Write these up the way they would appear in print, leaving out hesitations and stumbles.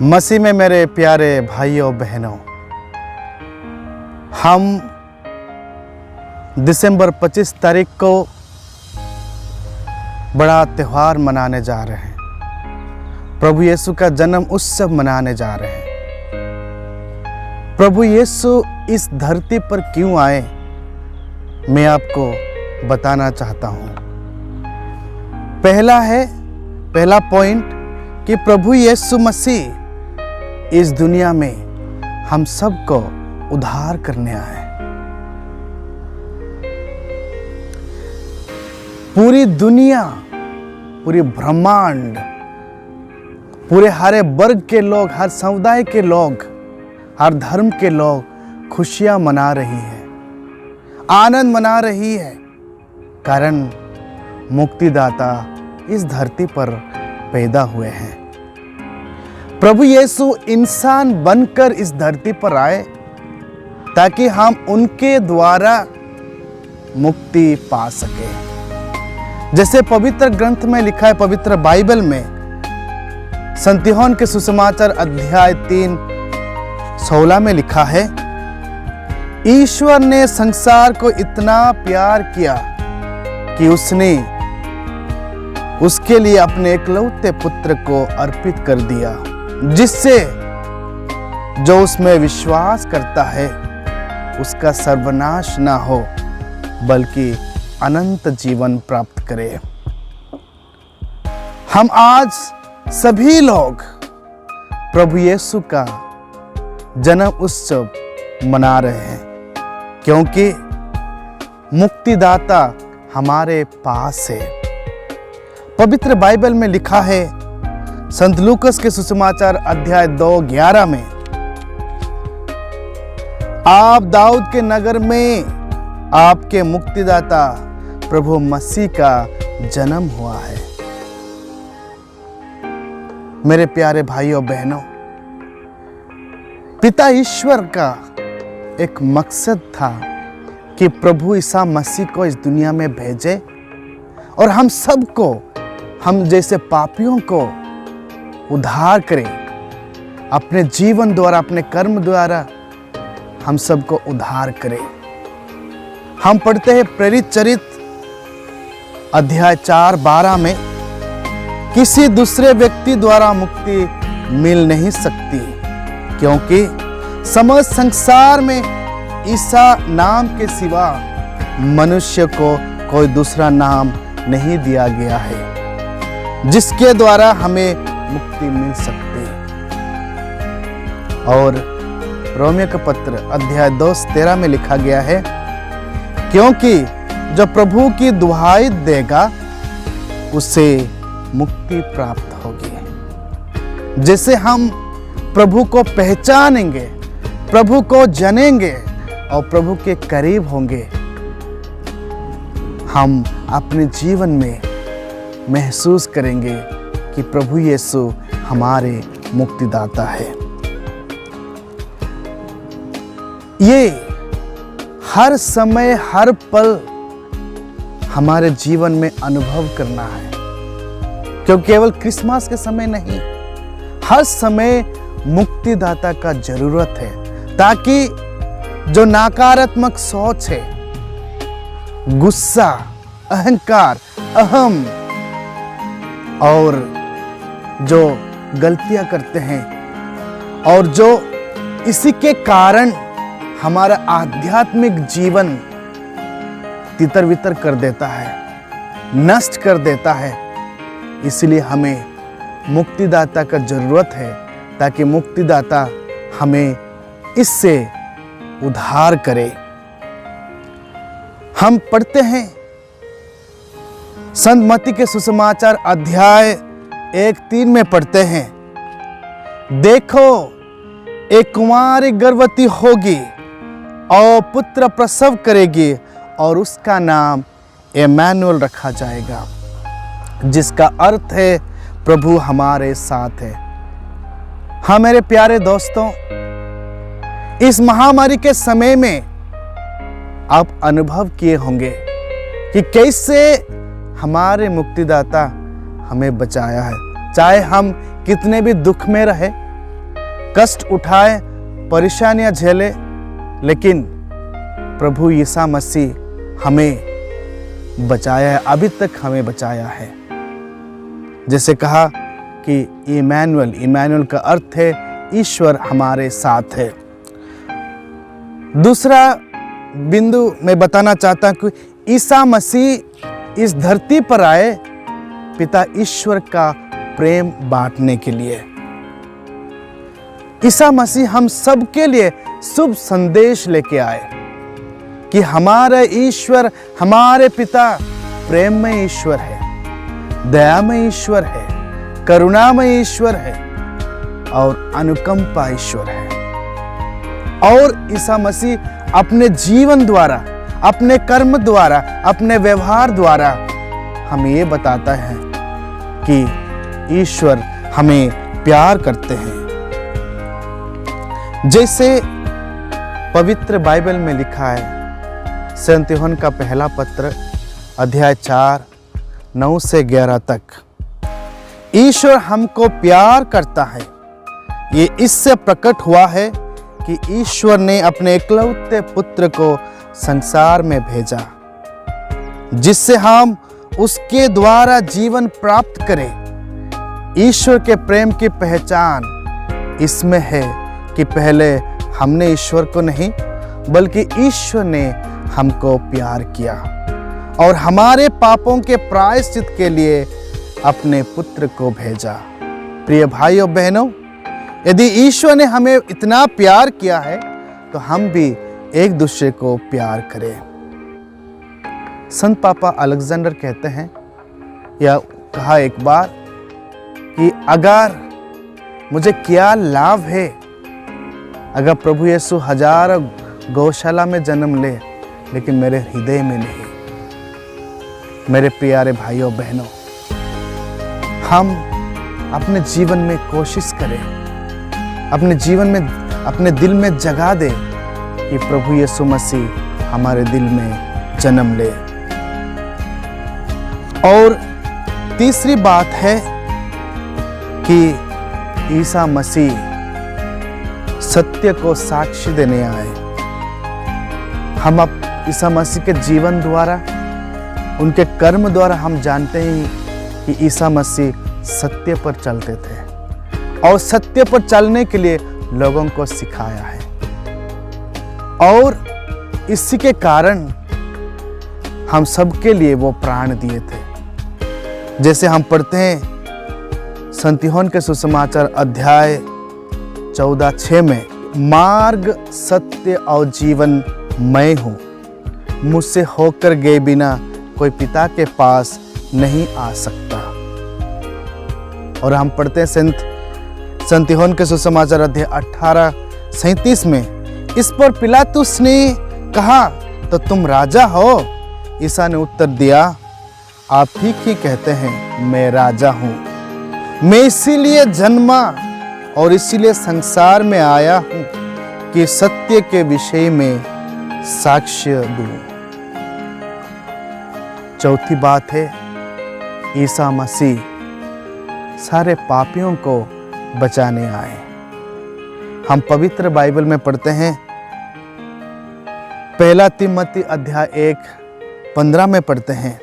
मसीह में मेरे प्यारे भाइयों बहनों, हम दिसंबर 25 तारीख को बड़ा त्यौहार मनाने जा रहे हैं। प्रभु यीशु का जन्म उत्सव मनाने जा रहे हैं। प्रभु यीशु इस धरती पर क्यों आए, मैं आपको बताना चाहता हूँ। पहला पॉइंट कि प्रभु यीशु मसीह इस दुनिया में हम सबको उद्धार करने आए। पूरी दुनिया, पूरी ब्रह्मांड, पूरे हर वर्ग के लोग, हर समुदाय के लोग, हर धर्म के लोग खुशियां मना रही हैं, आनंद मना रही है, कारण मुक्तिदाता इस धरती पर पैदा हुए हैं। प्रभु यीशु इंसान बनकर इस धरती पर आए ताकि हम उनके द्वारा मुक्ति पा सके। जैसे पवित्र ग्रंथ में लिखा है, पवित्र बाइबल में संत यूहन्ना के सुसमाचार अध्याय 3:16 में लिखा है, ईश्वर ने संसार को इतना प्यार किया कि उसने उसके लिए अपने एकलौते पुत्र को अर्पित कर दिया, जिससे जो उसमें विश्वास करता है उसका सर्वनाश ना हो बल्कि अनंत जीवन प्राप्त करे। हम आज सभी लोग प्रभु यीशु का जन्म उत्सव मना रहे हैं, क्योंकि मुक्तिदाता हमारे पास है। पवित्र बाइबल में लिखा है, संत लूकस के सुसमाचार अध्याय 2:11 में, आप दाऊद के नगर में आपके मुक्तिदाता प्रभु मसीह का जन्म हुआ है। मेरे प्यारे भाइयों बहनों, पिता ईश्वर का एक मकसद था कि प्रभु ईसा मसीह को इस दुनिया में भेजे और हम सबको, हम जैसे पापियों को उद्धार करें। अपने जीवन द्वारा, अपने कर्म द्वारा हम सबको उद्धार करें। हम पढ़ते हैं प्रेरित चरित्र अध्याय 4:12 में, किसी दूसरे व्यक्ति द्वारा मुक्ति मिल नहीं सकती, क्योंकि समस्त संसार में ईसा नाम के सिवा मनुष्य को कोई दूसरा नाम नहीं दिया गया है जिसके द्वारा हमें मुक्ति मिल सकती है। और रोमियो का पत्र अध्याय 2:13 में लिखा गया है, क्योंकि जो प्रभु की दुहाई देगा उसे मुक्ति प्राप्त होगी। जैसे हम प्रभु को पहचानेंगे, प्रभु को जानेंगे और प्रभु के करीब होंगे, हम अपने जीवन में महसूस करेंगे कि प्रभु यीशु हमारे मुक्तिदाता है। ये हर समय, हर पल हमारे जीवन में अनुभव करना है, क्योंकि केवल क्रिसमस के समय नहीं, हर समय मुक्तिदाता का जरूरत है, ताकि जो नकारात्मक सोच है, गुस्सा, अहंकार, अहम और जो गलतियां करते हैं और जो इसी के कारण हमारा आध्यात्मिक जीवन तितर बितर कर देता है, नष्ट कर देता है, इसलिए हमें मुक्तिदाता का जरूरत है, ताकि मुक्तिदाता हमें इससे उद्धार करे। हम पढ़ते हैं संत मत्ती के सुसमाचार अध्याय 1:3 में पढ़ते हैं, देखो एक कुंवारी गर्भवती होगी और पुत्र प्रसव करेगी और उसका नाम इम्मानुएल रखा जाएगा, जिसका अर्थ है प्रभु हमारे साथ है। हाँ मेरे प्यारे दोस्तों, इस महामारी के समय में आप अनुभव किए होंगे कि कैसे हमारे मुक्तिदाता हमें बचाया है। चाहे हम कितने भी दुख में रहे, कष्ट उठाए, परेशानियां झेले, लेकिन प्रभु यीशु मसीह हमें बचाया है, अभी तक हमें बचाया है। जैसे कहा कि इमैनुअल का अर्थ है ईश्वर हमारे साथ है। दूसरा बिंदु मैं बताना चाहता हूं कि ईसा मसीह इस धरती पर आए पिता ईश्वर का प्रेम बांटने के लिए। ईसा मसीह हम सब के लिए शुभ संदेश लेके आए कि हमारा ईश्वर, हमारे पिता प्रेम में ईश्वर है, दया में ईश्वर है, करुणा में ईश्वर है और अनुकंपा ईश्वर है। और ईसा मसीह अपने जीवन द्वारा, अपने कर्म द्वारा, अपने व्यवहार द्वारा हमें ये बताता है कि ईश्वर हमें प्यार करते हैं। जैसे पवित्र बाइबल में लिखा है, सेंत यूहन्ना का पहला पत्र अध्याय 4 9 से 11 तक, ईश्वर हमको प्यार करता है, ये इससे प्रकट हुआ है कि ईश्वर ने अपने इकलौते पुत्र को संसार में भेजा, जिससे हम उसके द्वारा जीवन प्राप्त करें। ईश्वर के प्रेम की पहचान इसमें है कि पहले हमने ईश्वर को नहीं, बल्कि ईश्वर ने हमको प्यार किया और हमारे पापों के प्रायश्चित के लिए अपने पुत्र को भेजा। प्रिय भाइयों बहनों, यदि ईश्वर ने हमें इतना प्यार किया है तो हम भी एक दूसरे को प्यार करें। संत पापा अलेक्जेंडर कहते हैं, या कहा एक बार कि अगर मुझे क्या लाभ है अगर प्रभु यीशु हजारों गौशाला में जन्म ले, लेकिन मेरे हृदय में नहीं। मेरे प्यारे भाइयों बहनों, हम अपने जीवन में कोशिश करें, अपने जीवन में, अपने दिल में जगा दे कि प्रभु यीशु मसीह हमारे दिल में जन्म ले। और तीसरी बात है कि ईसा मसीह सत्य को साक्षी देने आए। हम अब ईसा मसीह के जीवन द्वारा, उनके कर्म द्वारा हम जानते हैं कि ईसा मसीह सत्य पर चलते थे और सत्य पर चलने के लिए लोगों को सिखाया है। और इसी के कारण हम सबके लिए वो प्राण दिए थे। जैसे हम पढ़ते हैं संत यूहन्ना के सुसमाचार अध्याय 14:6 में, मार्ग, सत्य और जीवन मैं हूँ, मुझसे होकर गए बिना कोई पिता के पास नहीं आ सकता। और हम पढ़ते हैं संत यूहन्ना के सुसमाचार अध्याय 18:37 में, इस पर पिलातुस ने कहा, तो तुम राजा हो? ईसा ने उत्तर दिया, आप ठीक ही कहते हैं, मैं राजा हूँ। मैं इसीलिए जन्मा और इसीलिए संसार में आया हूँ कि सत्य के विषय में साक्ष्य दूं। चौथी बात है, ईसा मसीह सारे पापियों को बचाने आए। हम पवित्र बाइबल में पढ़ते हैं, पहला तिमोथी अध्याय 1:15 में पढ़ते हैं,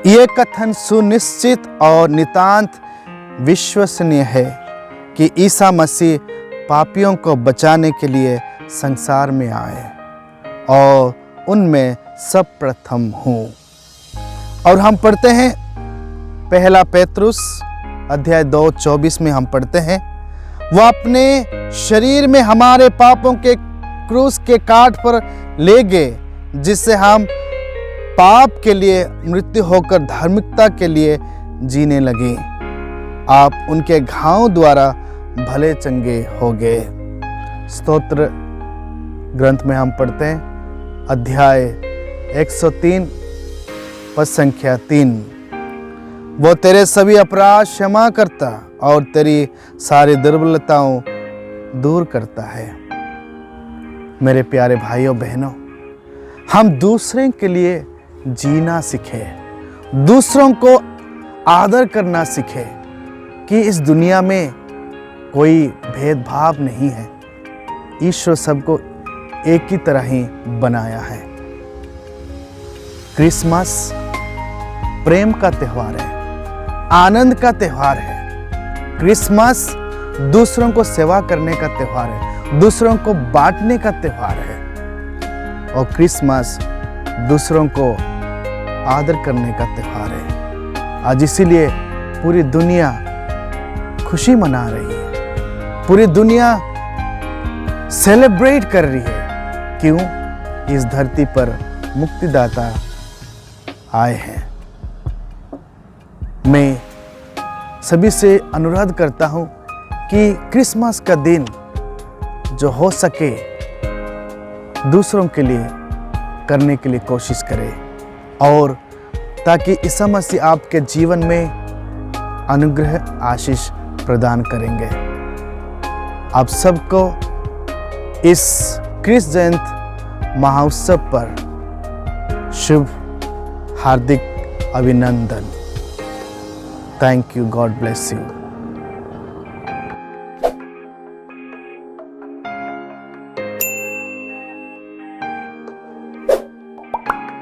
यह कथन सुनिश्चित और नितांत विश्वसनीय है कि ईसा मसीह पापियों को बचाने के लिए संसार में आए और उनमें सब प्रथम हूँ। और हम पढ़ते हैं पहला पेतरुस अध्याय 2:24 में हम पढ़ते हैं, वह अपने शरीर में हमारे पापों के क्रूस के काट पर ले गए, जिससे हम पाप के लिए मृत्यु होकर धार्मिकता के लिए जीने लगे। आप उनके घाव द्वारा भले चंगे हो गए। स्तोत्र ग्रंथ में हम पढ़ते हैं अध्याय 103 पद संख्या 3, वो तेरे सभी अपराध क्षमा करता और तेरी सारी दुर्बलताओं दूर करता है। मेरे प्यारे भाइयों बहनों, हम दूसरे के लिए जीना सीखें, दूसरों को आदर करना सीखें कि इस दुनिया में कोई भेदभाव नहीं है। ईश्वर सबको एक ही तरह ही बनाया है। क्रिसमस प्रेम का त्यौहार है, आनंद का त्यौहार है। क्रिसमस दूसरों को सेवा करने का त्यौहार है, दूसरों को बांटने का त्यौहार है। और क्रिसमस दूसरों को आदर करने का त्यौहार है। आज इसीलिए पूरी दुनिया खुशी मना रही है, पूरी दुनिया सेलिब्रेट कर रही है। क्यों? इस धरती पर मुक्तिदाता आए हैं। मैं सभी से अनुरोध करता हूं कि क्रिसमस का दिन जो हो सके दूसरों के लिए करने के लिए कोशिश करें, और ताकि ईसा मसीह आपके जीवन में अनुग्रह आशीष प्रदान करेंगे। आप सबको इस क्रिस जयंती महोत्सव पर शुभ हार्दिक अभिनंदन। Thank you. God bless you.